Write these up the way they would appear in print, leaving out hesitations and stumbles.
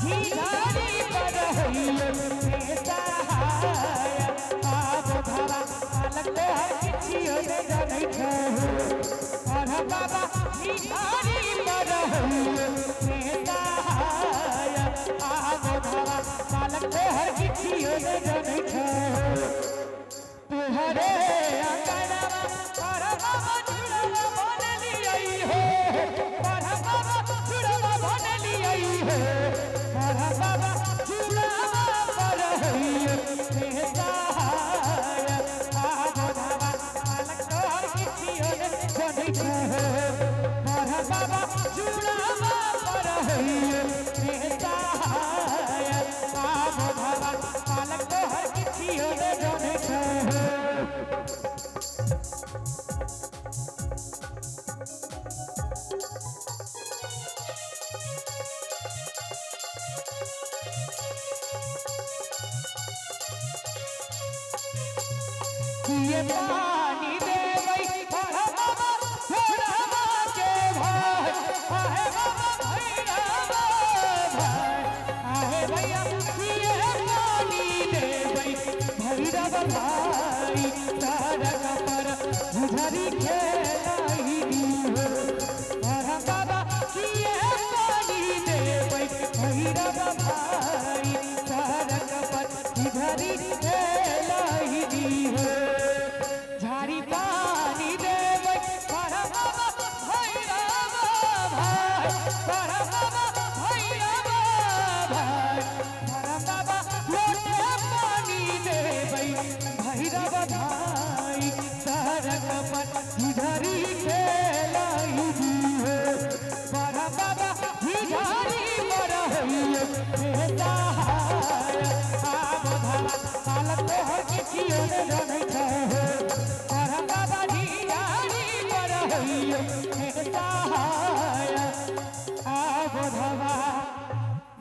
भिखारी बरहइयो हे सहाय आब धरा बालक तोहर किछियो ने जानै छहो और बाबा भिखारी बरहइयो हे सहाय आब धरा बालक तोहर किछियो ने जानै छहो तुहरे अंगनवा पर बाबा जुड़वा बनलियै हो पर बाबा जुड़वा बनलियै हो पर बाबा जुड़वा बनलियै हे सहाय आब धरा बालक तोहर किछियो ने जानै छहो पर बाबा जुड़वा बनलियै हे सहाय आब धरा बालक तोहर किछियो ने जानै छहो ये पानी देवै और बाबा भैरवा के भाई आहे बाबा भैरवा भाई आहे भैया ये पानी देवै भैरवा भाई तारक पर झरी खेलाई हो और बाबा ये पानी देवै भैरवा भाई तारक पर झरी खेलाई हो झाड़ी पानी देवै पर बाबा भैरवा भाई पर बाबा भैरवा भाई पर बाबा लोटे पानी देवै भैरवा भाई सड़क पर झरी खेलाई हो पर बाबा झरी बरहइयो हे सहाय आब धरा बालक तोहर किछियो ने जानै छहो और बाबा झरी बरहइयो हे सहाय आब धरा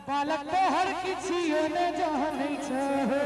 बालक तोहर किछियो ने जानै छहो।